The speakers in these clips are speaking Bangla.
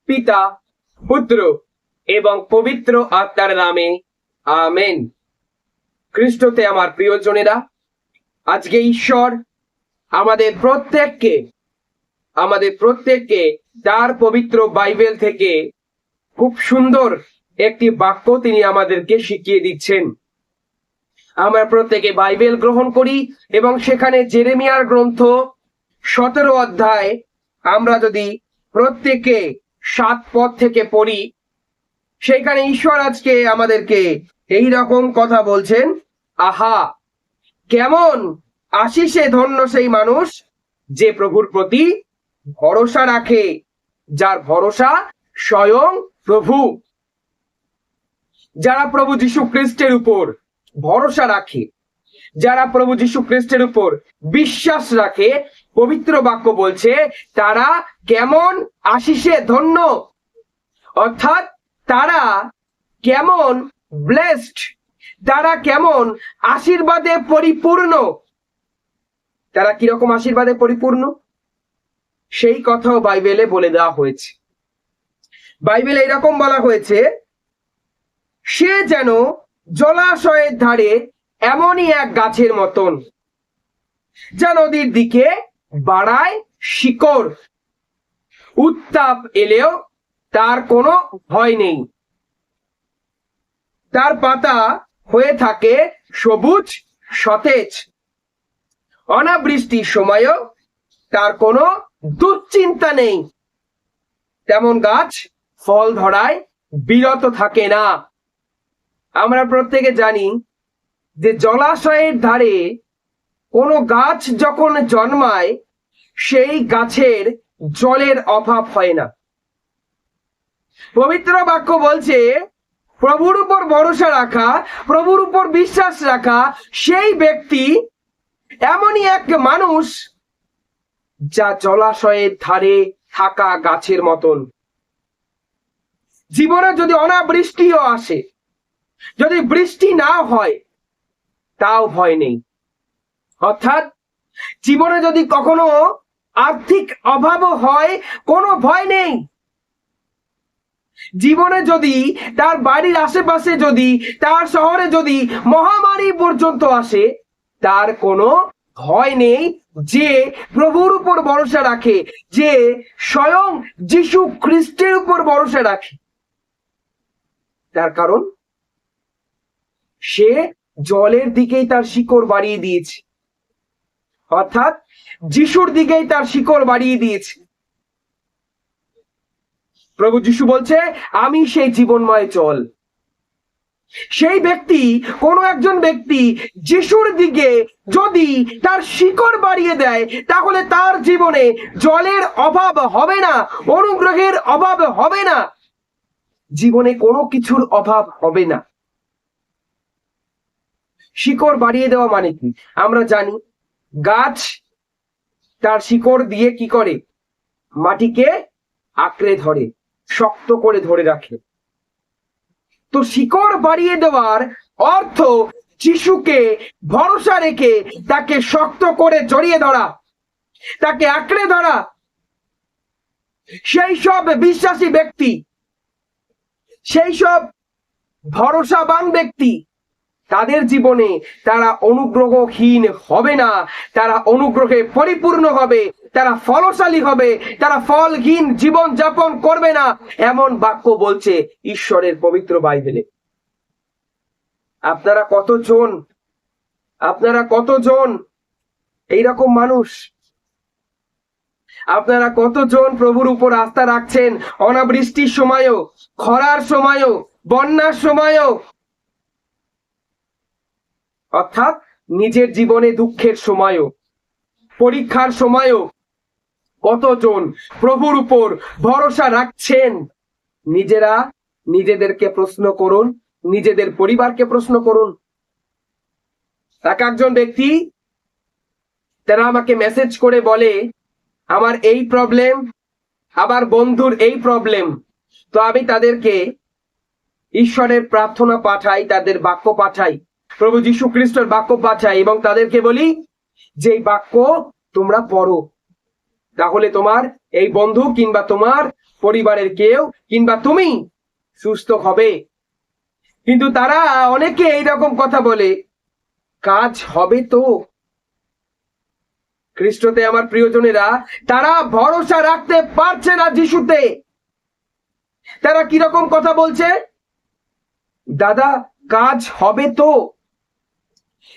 পিতা, পুত্র এবং পবিত্র আত্মার নামে আমেন। খ্রিস্টতে আমার প্রিয়জনেরা, আজকে ঈশ্বর আমাদের প্রত্যেককে তার পবিত্র বাইবেল থেকে খুব সুন্দর একটি বাক্য তিনি আমাদেরকে শিখিয়ে দিচ্ছেন। আমরা প্রত্যেকে বাইবেল গ্রহণ করি এবং সেখানে জেরেমিয়ার গ্রন্থ 17 অধ্যায় আমরা যদি প্রত্যেকে 7 পদ থেকে পড়ি, সেখানে ঈশ্বর আজকে আমাদেরকে এই রকম কথা বলছেন, আহা কেমন আশিসে ধন্য সেই মানুষ যে প্রভুর প্রতি ভরসা রাখে, যার ভরসা স্বয়ং প্রভু। যারা প্রভু যীশু খ্রিস্টের উপর ভরসা রাখে, যারা প্রভু যীশু খ্রিস্টের উপর বিশ্বাস রাখে, পবিত্র বাক্য বলছে তারা কেমন আশিসে ধন্য, অর্থাৎ তারা কেমন ব্লেসড, তারা কেমন আশীর্বাদে পরিপূর্ণ। তারা কিরকম আশীর্বাদে পরিপূর্ণ সেই কথাও বাইবেলে বলে দেওয়া হয়েছে। বাইবেলে এরকম বলা হয়েছে, সে যেন জলাশয়ের ধারে এমনই এক গাছের মতন, যা নদীর দিকে বাড়ায় শিকড়, উত্তাপ এলেও তার কোনো ভয় নেই, তার পাতা হয়ে থাকে সবুজ সতেজ, অনাবৃষ্টির সময়ও তার কোনো দুশ্চিন্তা নেই। তেমন গাছ ফল ধরায় বিরত থাকে না। আমরা প্রত্যেকে জানি যে জলাশয়ের ধারে কোনো গাছ যখন জন্মায় সেই গাছের জলের অভাব হয় না। পবিত্র বাক্য বলছে প্রভুর উপর ভরসা রাখা, প্রভুর উপর বিশ্বাস রাখা সেই ব্যক্তি এমনই এক মানুষ যা জলাশয়ের ধারে থাকা গাছের মতন। জীবনে যদি অনাবৃষ্টিও আসে, যদি বৃষ্টি না হয়, তাও ভয় নেই। অর্থাৎ জীবনে যদি কখনো আর্থিক অভাবও হয়, কোনো ভয় নেই। জীবনে যদি তার বাড়ির আশেপাশে, যদি তার শহরে যদি মহামারী পর্যন্ত আসে, তার কোনো ভয় নেই। যে প্রভুর উপর ভরসা রাখে, যে স্বয়ং যীশু খ্রিস্টের উপর ভরসা রাখে, তার কারণ সে জলের দিকেই তার শিকড় বাড়িয়ে দিয়েছে, অর্থাৎ যিশুর দিকেই তার শিকড় বাড়িয়ে দিয়েছে। প্রভু যীশু বলছে, আমি সেই জীবনময় জল। সেই ব্যক্তি, কোনো একজন ব্যক্তি যিশুর দিকে যদি তার শিকড় বাড়িয়ে দেয়, তাহলে তার জীবনে জলের অভাব হবে না, অনুগ্রহের অভাব হবে না, জীবনে কোনো কিছুর অভাব হবে না। শিকড় বাড়িয়ে দেওয়া মানে কি? আমরা জানি গাছ তার শিকড় দিয়ে কি করে? মাটিকে আঁকড়ে ধরে, শক্ত করে ধরে রাখে। তো শিকড় বাড়িয়ে দেওয়ার অর্থ যিশুকে ভরসা রেখে তাকে শক্ত করে জড়িয়ে ধরা, তাকে আঁকড়ে ধরা। সেই সব বিশ্বাসী ব্যক্তি, সেই সব ভরসাবান ব্যক্তি, তাদের জীবনে তারা অনুগ্রহহীন হবে না, তারা অনুগ্রহে পরিপূর্ণ হবে, তারা ফলশালী হবে, তারা ফলহীন জীবন যাপন করবে না, এমন বাক্য বলছে ঈশ্বরের পবিত্র বাইবেলে। আপনারা কতজন এইরকম মানুষ? আপনারা কতজন প্রভুর উপর আস্থা রাখছেন? অনাবৃষ্টির সময়ও, খরার সময়ও, বন্যার সময়ও, অর্থাৎ নিজের জীবনে দুঃখের সময়ও, পরীক্ষার সময়ও কতজন প্রভুর উপর ভরসা রাখছেন? নিজেদেরকে প্রশ্ন করুন, নিজেদের পরিবারকে প্রশ্ন করুন। এক একজন ব্যক্তি তারা আমাকে মেসেজ করে বলে, আমার এই প্রবলেম, আবার বন্ধুর এই প্রবলেম। তো আমি তাদেরকে ঈশ্বরের প্রার্থনা পাঠাই, তাদের বাক্য পাঠাই, প্রভু যীশু খ্রিস্টের বাক্য পাঠাই এবং তাদেরকে বলি যে এই বাক্য তোমরা পড়ো, তাহলে তোমার এই বন্ধু কিংবা তোমার পরিবারের কেউ কিংবা তুমি সুস্থ হবে। কিন্তু তারা অনেকে এইরকম কথা বলে, কাজ হবে তো। খ্রিস্টতে আমার প্রিয়জনেরা, তারা ভরসা রাখতে পারছে না যিশুতে। তারা কিরকম কথা বলছে, দাদা কাজ হবে তো।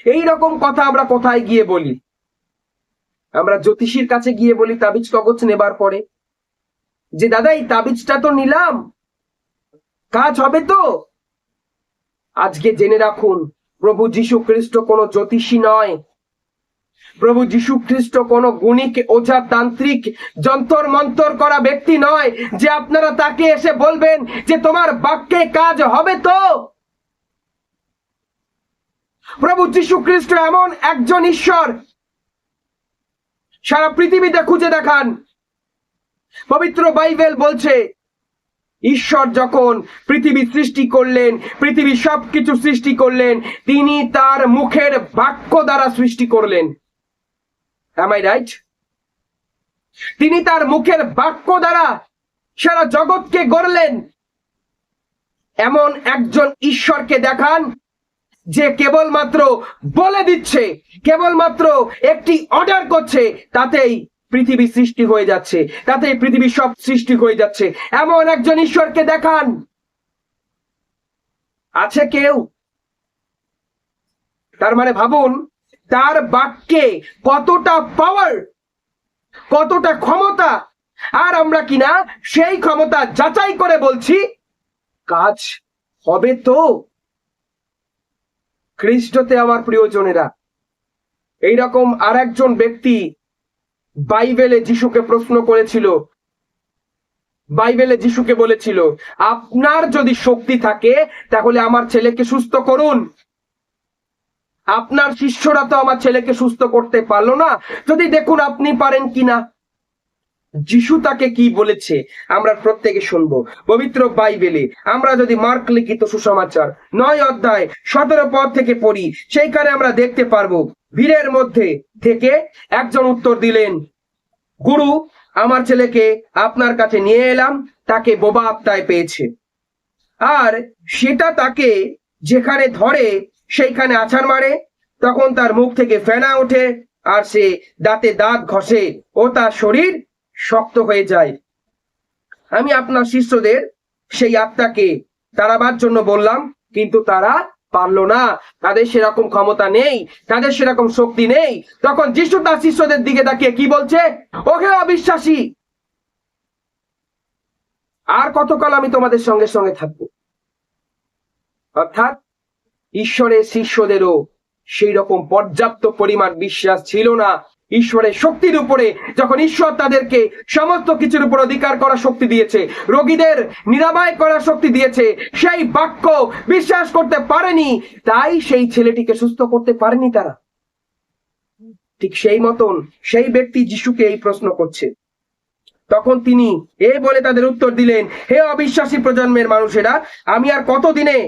এই রকম কথা আমরা কোথায় গিয়ে বলি? আমরা জ্যোতিষীর কাছে গিয়ে বলি তাবিজ কবচ নেবার পরে, যে দাদা এই তাবিজটা তো নিলাম, কাজ হবে তো। আজকে জেনে রাখুন, প্রভু যীশু খ্রিস্ট কোনো জ্যোতিষী নয়। প্রভু যীশু খ্রিস্ট কোন গুণিক, ওঝা, তান্ত্রিক, যন্তর মন্তর করা ব্যক্তি নয় যে আপনারা তাকে এসে বলবেন যে তোমার বাক্যে কাজ হবে তো। প্রভু যীশু খ্রিস্ট এমন একজন ঈশ্বর, সারা পৃথিবীতে খুঁজে দেখান। পবিত্র বাইবেল বলছে ঈশ্বর যখন পৃথিবী সৃষ্টি করলেন, পৃথিবী সবকিছু সৃষ্টি করলেন, তিনি তার মুখের বাক্য দ্বারা সৃষ্টি করলেন। Am I right? তিনি তার মুখের বাক্য দ্বারা সারা জগৎকে গড়লেন। এমন একজন ঈশ্বরকে দেখান যে কেবলমাত্র বলে দিচ্ছে, কেবলমাত্র একটি অর্ডার করছে, তাতেই পৃথিবী সৃষ্টি হয়ে যাচ্ছে, তাতেই পৃথিবী সব সৃষ্টি হয়ে যাচ্ছে। এমন একজন ঈশ্বরকে দেখান। আছে কেউ? তার মানে ভাবুন, তার বাক্যে কতটা পাওয়ার, কতটা ক্ষমতা। আর আমরা কিনা সেই ক্ষমতা যাচাই করে বলছি কাজ হবে তো। খ্রিস্টতে আমার প্রিয়জনেরা, এইরকম আর একজন ব্যক্তি বাইবেলে যিশুকে প্রশ্ন করেছিল। বাইবেলে যিশুকে বলেছিল, আপনার যদি শক্তি থাকে তাহলে আমার ছেলেকে সুস্থ করুন। আপনার শিষ্যরা তো আমার ছেলেকে সুস্থ করতে পারলো না, যদি দেখুন আপনি পারেন কিনা। যিশু তাকে কি বলেছে আমরা প্রত্যেকে শুনবো পবিত্র বাইবেলে। আমরা যদি মার্ক লিখিত সুসমাচার 9 অধ্যায় 17 পদ থেকে পড়ি, সেইখানে আমরা দেখতে পারবো, ভিড়ের মধ্যে থেকে একজন উত্তর দিলেন, গুরু, আমার ছেলেকে আপনার কাছে নিয়ে এলাম, তাকে বোবা আত্মায় পেয়েছে। আর সেটা তাকে যেখানে ধরে সেইখানে আছাড় মারে, তখন তার মুখ থেকে ফেনা ওঠে, আর সে দাঁতে দাঁত ঘষে ও তার শরীর শক্ত হয়ে যায়। আমি আপনার শিষ্যদের সেই আত্মাকে তাড়াবার জন্য বললাম, কিন্তু তারা পারলো না, তাদের সেরকম ক্ষমতা নেই, তাদের সেরকম শক্তি নেই। তখন যিশু তার শিষ্যদের দিকে তাকিয়ে কি বলছে, ওহে অবিশ্বাসী, আর কতকাল আমি তোমাদের সঙ্গে সঙ্গে থাকবো। অর্থাৎ ঈশ্বরের শিষ্যদেরও সেই রকম পর্যাপ্ত পরিমাণ বিশ্বাস ছিল না ঈশ্বরের শক্তির উপরে। যখন ঈশ্বর তাদেরকে সমস্ত কিছুর উপর অধিকার করার শক্তি দিয়েছে, রোগীদের নিরাময় করার শক্তি দিয়েছে, সেই বাক্য বিশ্বাস করতে পারেনি, তাই সেই ছেলেটিকে সুস্থ করতে পারেনি তারা। ঠিক সেই মতন সেই ব্যক্তি যিশুকে এই প্রশ্ন করছে। তখন তিনি এ বলে তাদের উত্তর দিলেন, হে অবিশ্বাসী প্রজন্মের মানুষেরা, আমি আর কতদিনে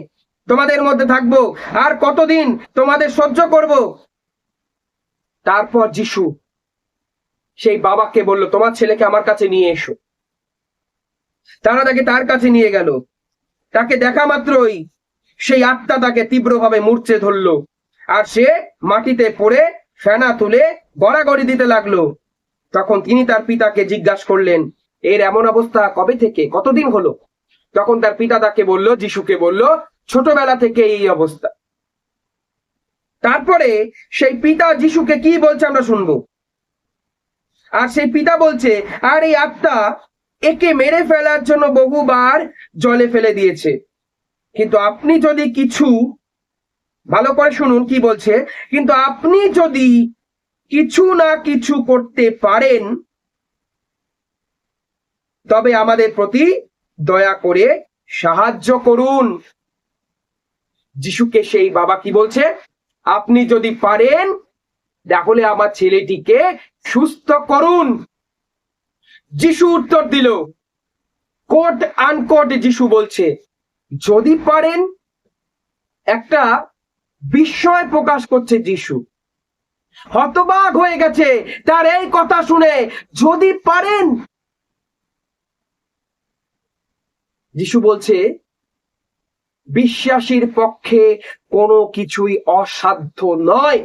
তোমাদের মধ্যে থাকবো, আর কতদিন তোমাদের সহ্য করব? তারপর যিশু সেই বাবাকে বলল, তোমার ছেলেকে আমার কাছে নিয়ে এসো। তারা তাকে তার কাছে নিয়ে গেল। তাকে দেখা মাত্রই সেই আত্মা তাকে তীব্রভাবে মূর্ছে ধরল, আর সে মাটিতে পড়ে ফেনা তুলে গড়াগড়ি দিতে লাগলো। তখন তিনি তার পিতাকে জিজ্ঞাসা করলেন, এর এমন অবস্থা কবে থেকে, কতদিন হলো? তখন তার পিতা তাকে বলল, যিশুকে বলল, ছোটবেলা থেকে এই অবস্থা। তারপরে সেই পিতা যিশুকে কি বলছে আমরা শুনবো। আর সেই পিতা বলছে, আর এই আত্মা একে মেরে ফেলার জন্য বহুবার জলে ফেলে দিয়েছে, কিন্তু আপনি যদি কিছু, ভালো করে শুনুন কি বলছে, কিন্তু আপনি যদি কিছু না কিছু করতে পারেন তবে আমাদের প্রতি দয়া করে সাহায্য করুন। যিশুকে সেই বাবা কি বলছে, আপনি যদি পারেন তাহলে আমার ছেলেটিকে সুস্থ করুন। যিশু উত্তর দিল, কোট আনকোট যিশু বলছে, যদি পারেন। একটা বিস্ময় প্রকাশ করছে যিশু। হতবাক হয়ে গেছে তার এই কথা শুনে। যদি পারেন, যিশু বলছে বিশ্বাসীর পক্ষে কোনো কিছুই অসাধ্য নয়।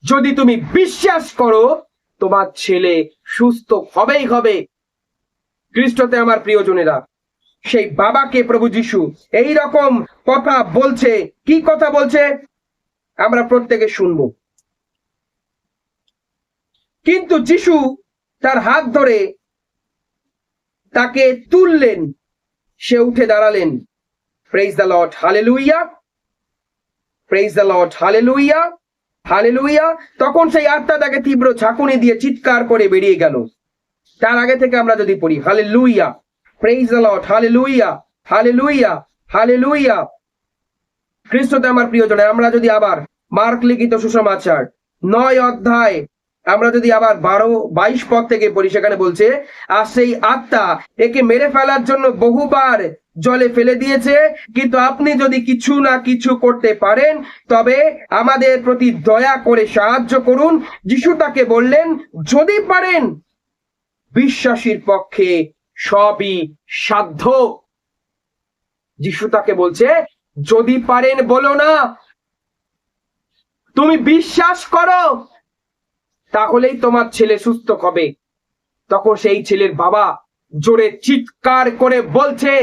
যদি তুমি বিশ্বাস করো, তোমার ছেলে সুস্থ হবেই হবে। খ্রিস্টতে আমার প্রিয়জনেরা, সেই বাবাকে প্রভু যিশু এই রকম কথা বলছে। কি কথা বলছে আমরা প্রত্যেকে শুনবো। কিন্তু যিশু তার হাত ধরে তাকে তুললেন, সে উঠে দাঁড়ালেন। Praise the Lord, hallelujah, praise the Lord, hallelujah, hallelujah. তখন সেই আত্মা তাকে তীব্র ঝাঁকুনি দিয়ে চিৎকার করে বেরিয়ে গেল। তার আগে থেকে আমরা যদি পড়ি, hallelujah, praise the Lord, hallelujah, hallelujah, hallelujah. খ্রিস্টতে আমার প্রিয়জনে, আমরা যদি আবার মার্ক লিখিত সুসমাচার 9 অধ্যায় আমরা যদি আবার 12-22 পদ থেকে পড়ি, সেখানে বলছে, আর সেই আত্মা একে মেরে ফেলার জন্য বহুবার জলে ফেলে দিয়েছে, কিন্তু আপনি যদি কিছু না কিছু করতে পারেন তবে আমাদের প্রতি দয়া করে সাহায্য করুন। যিশু তাকে বললেন, যদি পারেন, বিশ্বাসীর পক্ষে সবই সাধ্য। যিশু তাকে বলছে, যদি পারেন বলো না, তুমি বিশ্বাস করো, তাহলেই তোমার ছেলে সুস্থ হবে। তখন সেই ছেলের বাবা জোরে চিৎকার করে বলছে,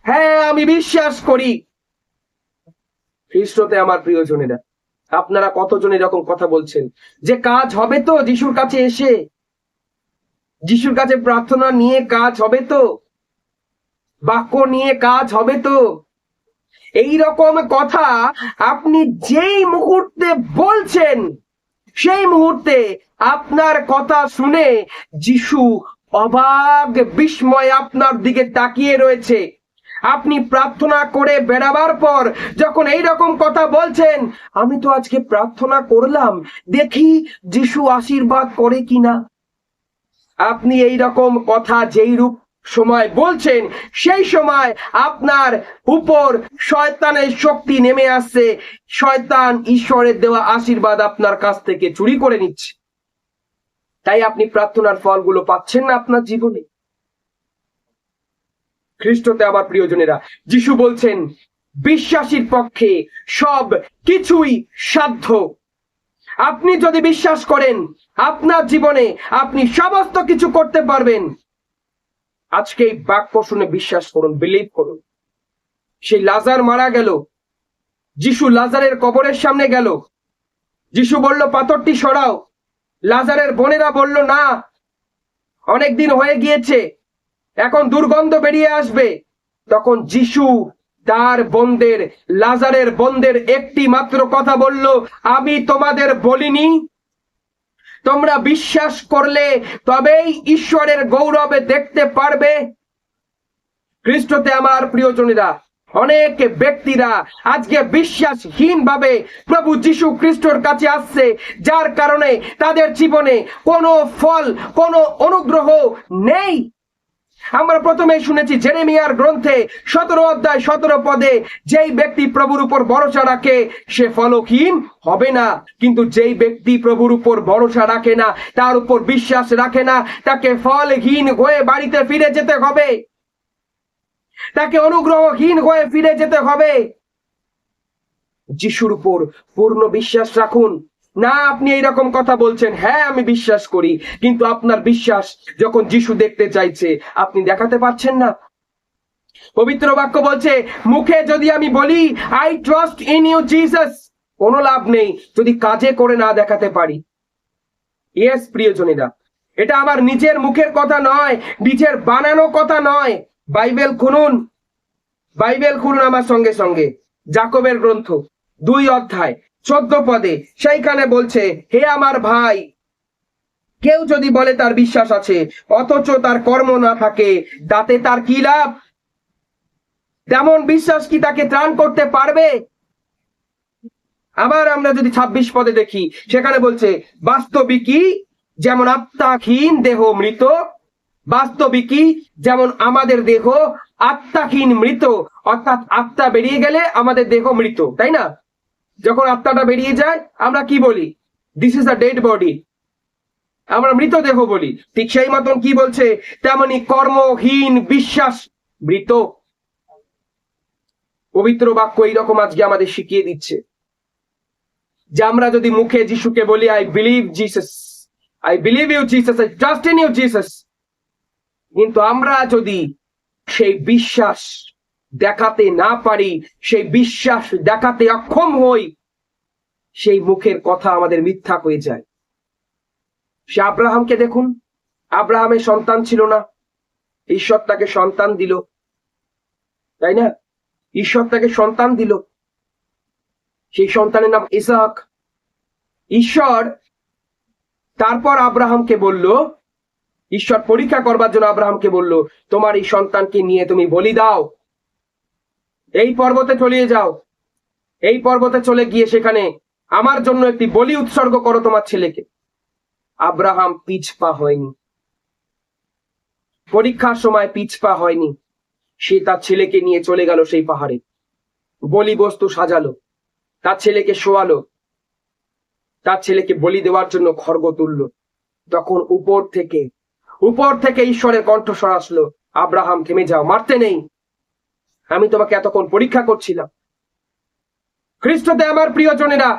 হ্যাঁ আমি বিশ্বাস করি। খ্রিস্টতে আমার প্রিয়জনেরা, আপনারা কতজন এরকম কথা বলছেন যে কাজ হবে তো? যিশুর কাছে এসে, যিশুর কাছে প্রার্থনা নিয়ে কাজ হবে তো? বাক্য নিয়ে কাজ হবে তো? এই রকম কথা আপনি যেই মুহূর্তে বলছেন, সেই মুহূর্তে আপনার কথা শুনে যিশু অবাক বিস্ময়ে আপনার দিকে তাকিয়ে রয়েছে। আপনি প্রার্থনা করে বেড়াবার পর যখন এই রকম কথা বলছেন, আমি তো আজকে প্রার্থনা করলাম, দেখি যিশু আশীর্বাদ করে কিনা। আপনি এই রকম কথা যেই রূপ সময় বলছেন, সেই সময় আপনার উপর শয়তানের শক্তি নেমে আসছে। শয়তান ঈশ্বরের দেওয়া আশীর্বাদ আপনার কাছ থেকে চুরি করে নিচ্ছে। তাই আপনি প্রার্থনার ফলগুলো পাচ্ছেন না আপনার জীবনে। খ্রিস্টতে আমার প্রিয়জনেরা, যিশু বলছেন বিশ্বাসীর পক্ষে সব কিছুই সাধ্য। আপনি যদি বিশ্বাস করেন, আপনার জীবনে আপনি সমস্ত কিছু করতে পারবেন। আজকে এই বাক্য শুনে বিশ্বাস করুন, বিলিভ করুন। সেই লাজার মারা গেল, যিশু লাজারের কবরের সামনে গেল। যিশু বলল, পাথরটি সরাও। লাজারের বোনেরা বলল, না, অনেকদিন হয়ে গিয়েছে, এখন দুর্গন্ধ বেরিয়ে আসবে। তখন যিশু তার বোনদের, লাজারের বোনদের একটি মাত্র কথা বলল, আমি তোমাদের বলিনি, তোমরা বিশ্বাস করলে তবেই ঈশ্বরের গৌরবে দেখতে পারবে। খ্রিস্টতে আমার প্রিয়জনেরা, অনেক ব্যক্তিরা আজকে বিশ্বাসহীন ভাবে প্রভু যিশু খ্রিস্টর কাছে আসছে, যার কারণে তাদের জীবনে কোনো ফল, কোনো অনুগ্রহ নেই। আমরা প্রথমে শুনেছি জেরেমিয়ার গ্রন্থে 17 অধ্যায় 17 পদে, যেই ব্যক্তি প্রভুর উপর ভরসা রাখে সে ফলহীন হবে না। কিন্তু যেই ব্যক্তি প্রভুর উপর ভরসা রাখে না, তার উপর বিশ্বাস রাখে না, তাকে ফলহীন হয়ে বাড়িতে ফিরে যেতে হবে, তাকে অনুগ্রহহীন হয়ে ফিরে যেতে হবে। যিশুর উপর পূর্ণ বিশ্বাস রাখুন। না, আপনি এইরকম কথা বলছেন, হ্যাঁ আমি বিশ্বাস করি, কিন্তু আপনার বিশ্বাস যখন যিশু দেখতে চাইছে, আপনি দেখাতে পারছেন না। পবিত্র বাক্য বলছে, মুখে যদি আমি বলি I trust in you Jesus, কোনো লাভ নেই যদি কাজে করে না দেখাতে পারি। ইয়েস প্রিয়জনেরা, এটা আমার নিজের মুখের কথা নয়, নিজের বানানো কথা নয়। বাইবেল খুলুন, বাইবেল খুলুন আমার সঙ্গে সঙ্গে। যাকবের গ্রন্থ 2 অধ্যায় 14 পদে সেইখানে বলছে, হে আমার ভাই, কেউ যদি বলে তার বিশ্বাস আছে অথচ তার কর্ম না থাকে, তাতে তার কি লাভ? তেমন বিশ্বাস কি তাকে ত্রাণ করতে পারবে? আবার আমরা যদি 26 পদে দেখি, সেখানে বলছে, বাস্তবিকই যেমন আত্মাহীন দেহ মৃত, বাস্তবিকই যেমন আমাদের দেহ আত্মাহীন মৃত। অর্থাৎ আত্মা বেরিয়ে গেলে আমাদের দেহ মৃত, তাই না? যখন আত্মাটা বেরিয়ে যায় আমরা কি বলি? This is a dead body, আমরা মৃতদেহ বলি। ঠিক সেই মতন কি বলছে, তেমনি কর্মহীন বিশ্বাস মৃত। পবিত্র বাক্য এইরকম আজকে আমাদের শিখিয়ে দিচ্ছে যে আমরা যদি মুখে যিশুকে বলি, I believe Jesus, I believe you Jesus, I trust in you Jesus, কিন্তু আমরা যদি সেই বিশ্বাস দেখাতে না পারি, সেই বিশ্বাস দেখাতে অক্ষম হই, সেই মুখের কথা আমাদের মিথ্যা হয়ে যায়। সে আব্রাহামকে দেখুন, আব্রাহামের সন্তান ছিল না, ঈশ্বর তাকে সন্তান দিল, তাই না? ঈশ্বর তাকে সন্তান দিল, সেই সন্তানের নাম ইসাক। ঈশ্বর তারপর আব্রাহামকে বলল, ঈশ্বর পরীক্ষা করবার জন্য আব্রাহামকে বলল, তোমার এই সন্তানকে নিয়ে তুমি বলি দাও, এই পর্বতে চলে যাও, এই পর্বতে চলে গিয়ে সেখানে আমার জন্য একটি বলি উৎসর্গ করো তোমার ছেলেকে। আব্রাহাম পিছপা হয়নি, পরীক্ষার সময় পিছপা হয়নি, সে তার ছেলেকে নিয়ে চলে গেল সেই পাহাড়ে, বলি বস্তু সাজালো, তার ছেলেকে শোয়ালো, তার ছেলেকে বলি দেওয়ার জন্য খড়গ তুললো। তখন উপর থেকে ঈশ্বরের কণ্ঠস্বর আসলো, আব্রাহাম থেমে যাও, মারতে নেই, আমি তোমাকে এতক্ষণ পরীক্ষা করছিলাম। খ্রিস্টতে আমার প্রিয়জনেরা,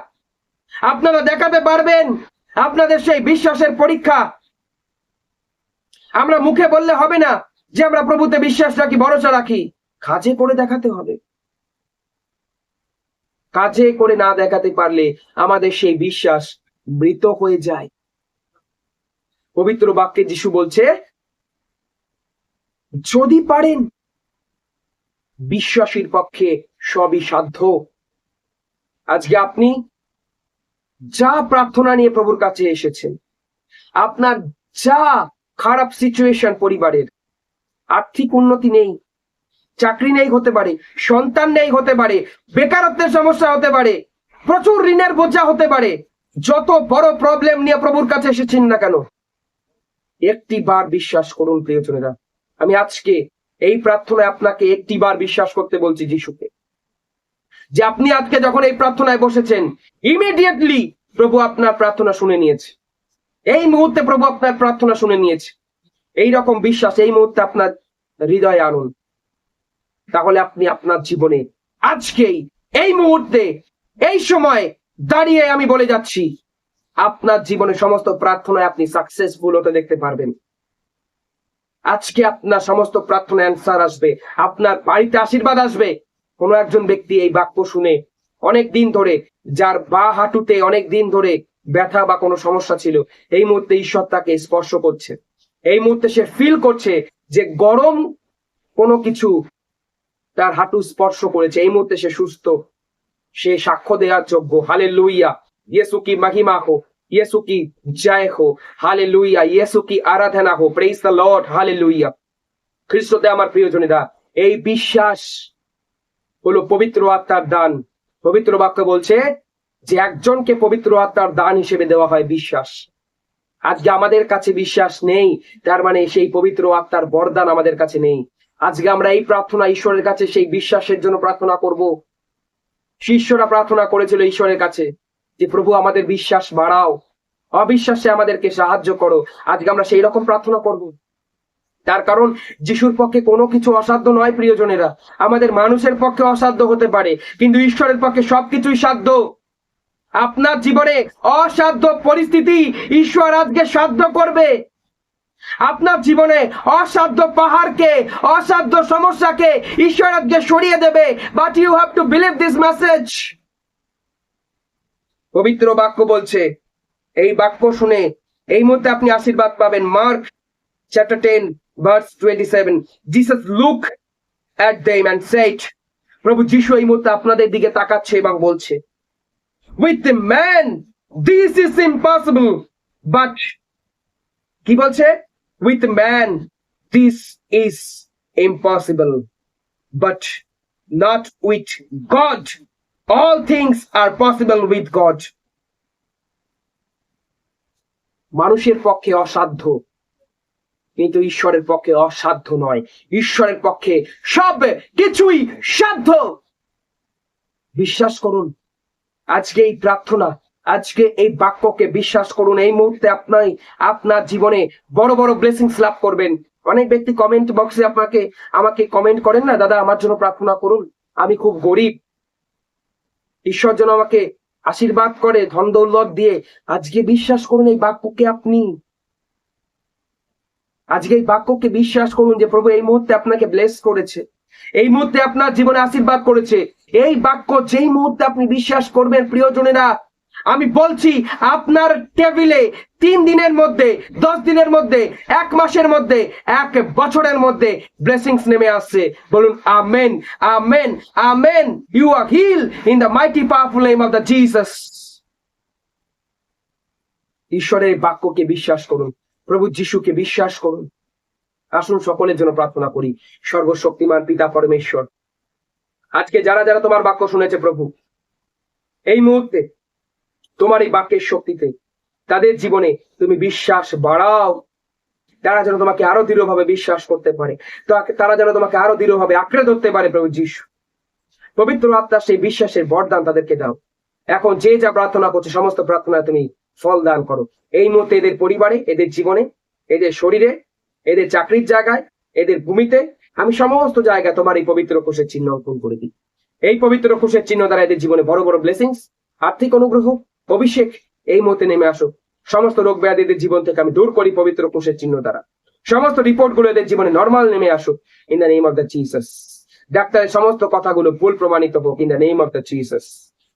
আপনারা দেখাতে পারবেন আপনাদের সেই বিশ্বাসের পরীক্ষা। আমরা মুখে বললে হবে না যে আমরা প্রভুতে বিশ্বাস রাখি, ভরসা রাখি, কাজে করে দেখাতে হবে। কাজে করে না দেখাতে পারলে আমাদের সেই বিশ্বাস মৃত হয়ে যায়। পবিত্র বাক্যে যিশু বলছে, যদি পারেন, বিশ্বাসীর পক্ষে সবই সাধ্য। আজকে আপনি যা প্রার্থনা নিয়ে প্রভুর কাছে এসেছেন, আপনার যা খারাপ সিচুয়েশন, পরিবারের আর্থিক উন্নতি নেই, চাকরি নেই হতে পারে, সন্তান নেই হতে পারে, বেকারত্বের সমস্যা হতে পারে, প্রচুর ঋণের বোঝা হতে পারে, যত বড় প্রবলেম নিয়ে প্রভুর কাছে এসেছেন না কেন, একটি বার বিশ্বাস করুন প্রিয়জনেরা। আমি আজকে এই প্রার্থনায় আপনাকে একটি বার বিশ্বাস করতে বলছি যিশুকে, যে আপনি আজকে যখন এই প্রার্থনায় বসেছেন, ইমিডিয়েটলি প্রভু আপনার প্রার্থনা শুনে নিয়েছে। এই মুহূর্তে প্রভু আপনার প্রার্থনা শুনে নিয়েছে। এই রকম বিশ্বাস এই মুহূর্তে আপনার হৃদয়ে আনুন, তাহলে আপনি আপনার জীবনে আজকেই, এই মুহূর্তে, এই সময় দাঁড়িয়ে আমি বলে যাচ্ছি, আপনার জীবনে সমস্ত প্রার্থনায় আপনি সাকসেসফুল হতে দেখতে পারবেন। আজকে আপনার সমস্ত প্রার্থনা অ্যান্সার আসবে, আপনার বাড়িতে আশীর্বাদ আসবে। কোন একজন ব্যক্তি এই বাক্য শুনে অনেক দিন ধরে, যার বা হাঁটুতে অনেক দিন ধরে ব্যথা বা কোনো সমস্যা ছিল, এই মুহূর্তে ঈশ্বর তাকে স্পর্শ করছে। এই মুহূর্তে সে ফিল করছে যে গরম কোনো কিছু তার হাঁটু স্পর্শ করেছে, এই মুহূর্তে সে সুস্থ, সে সাক্ষ্য দেওয়ার যোগ্য। হালেলুয়া, ইয়েসু কি মহিমা হো, ইয়েসু কি জয় হো, হালেলুয়া, ইয়েসু কি আরাধনা হো, প্রেজ দ্য লর্ড, হালেলুয়া। খ্রিস্টতে আমার প্রিয়জনেরা, এই বিশ্বাস হলো পবিত্র আত্মার দান। পবিত্র বাক্য বলছে যে একজনকে পবিত্র আত্মার দান হিসেবে দেওয়া হয় বিশ্বাস। আজকে আমাদের কাছে বিশ্বাস নেই, তার মানে সেই পবিত্র আত্মার বরদান আমাদের কাছে নেই। আজকে আমরা এই প্রার্থনা ঈশ্বরের কাছে সেই বিশ্বাসের জন্য প্রার্থনা করব। শিষ্যরা প্রার্থনা করেছিল ঈশ্বরের কাছে যে প্রভু আমাদের বিশ্বাস বাড়াও, অবিশ্বাসে আমাদেরকে সাহায্য করো। আজকে আমরা সেই রকম প্রার্থনা করব। তার কারণ যিশুর পক্ষে কোনো কিছু অসাধ্য নয় প্রিয়জনেরা। আমাদের মানুষের পক্ষে অসাধ্য হতে পারে, কিন্তু ঈশ্বরের পক্ষে সবকিছুই সাধ্য। আপনার জীবনে অসাধ্য পরিস্থিতি ঈশ্বর আজকে সাধ্য করবে। আপনার জীবনে অসাধ্য পাহাড়কে, অসাধ্য সমস্যাকে ঈশ্বর আজকে সরিয়ে দেবে। But you have to believe this message. পবিত্র বাক্য বলছে, এই বাক্য শুনে এই মুহূর্তে আপনি আশীর্বাদ পাবেন। Mark chapter 10 verse 27, Jesus look at them and said, প্রভু যিশু এই মুহূর্তে আপনাদের দিকে তাকাচ্ছে এবং বলছে, with the man this is impossible, but কি বলছে? with man this is impossible, but not with God. All things are possible with God. মানুষের পক্ষে অসাধ্য, কিন্তু ঈশ্বরের পক্ষে অসাধ্য নয়। ঈশ্বরের পক্ষে সব কিছুই সাধ্য। বিশ্বাস করুন, আজকে এই প্রার্থনা আজকে এই বাক্যকে বিশ্বাস করুন, এই মুহূর্তে আপনার জীবনে বড় বড় ব্লেসিংস লাভ করবেন। অনেক ব্যক্তি কমেন্ট বক্সে আমাকে কমেন্ট করেন না, দাদা আমার জন্য প্রার্থনা করুন, আমি খুব গরিব, ঈশ্বর যেন আমাকে আশীর্বাদ করে ধন দৌলত দিয়ে। আজকে বিশ্বাস করুন এই বাক্যকে, আজকে এই বাক্যকে বিশ্বাস করুন যে প্রভু এই মুহূর্তে আপনাকে ব্লেস করেছে, এই মুহূর্তে আপনার জীবনে আশীর্বাদ করেছে। এই বাক্য যেই মুহূর্তে আপনি বিশ্বাস করবেন প্রিয়জনেরা, আমি বলছি আপনার টেবিলে 3 দিনের মধ্যে, 10 দিনের মধ্যে, 1 মাসের মধ্যে, 1 বছরের মধ্যে ব্লেসিংস নেমে আসছে। বলুন amen, amen, amen. You are heal in the mighty powerful name of the Jesus. ঈশ্বরের বাক্যকে বিশ্বাস করুন, প্রভু যিশুকে বিশ্বাস করুন। আসুন সকলের জন্য প্রার্থনা করি। সর্বশক্তিমান পিতা পরমেশ্বর, আজকে যারা যারা তোমার বাক্য শুনেছে প্রভু, এই মুহূর্তে তোমার এই বাক্যের শক্তিতে তাদের জীবনে তুমি বিশ্বাস বাড়াও। তারা যেন তোমাকে আরো দৃঢ়ভাবে বিশ্বাস করতে পারে, তারা যেন তোমাকে আরো দৃঢ়ভাবে আঁকড়ে ধরতে পারে। প্রভু যিশু, পবিত্র আত্মার সেই বিশ্বাসের বরদান তাদেরকে দাও। এখন যে যা প্রার্থনা করছে সমস্ত প্রার্থনায় তুমি ফল দান করো। এই মুহূর্তে এদের পরিবারে, এদের জীবনে, এদের শরীরে, এদের চাকরির জায়গায়, এদের ভূমিতে, আমি সমস্ত জায়গায় তোমার এই পবিত্র কোষের চিহ্ন অর্পণ করে দিই। এই পবিত্র কোষের চিহ্ন দ্বারা এদের জীবনে বড় বড় ব্লেসিংস, আর্থিক অনুগ্রহ, অভিষেক এই মুহূর্তে নেমে আসো। সমস্ত রোগ ব্যাধি এদের জীবন থেকে আমি দূর করি পবিত্র কোষের চিহ্ন দ্বারা। সমস্ত রিপোর্ট গুলো এদের জীবনে নর্মাল নেমে আসো in the name of the Jesus. ডাক্তারের সমস্ত কথাগুলো ভুল প্রমাণিত হোক in the name of the Jesus.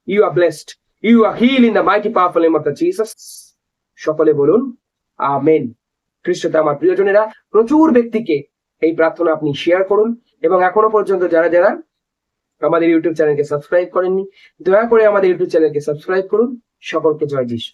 You are blessed, you are heal in the mighty powerful name of the Jesus. সকলে বলুন আমেন। খ্রিস্টতে আমার প্রিয়জনেরা, প্রচুর ব্যক্তিকে এই প্রার্থনা আপনি শেয়ার করুন, এবং এখনো পর্যন্ত যারা যারা আমাদের ইউটিউব চ্যানেলকে সাবস্ক্রাইব করেননি, দয়া করে আমাদের ইউটিউব চ্যানেলকে সাবস্ক্রাইব করুন। সকলকে জয় যিশু।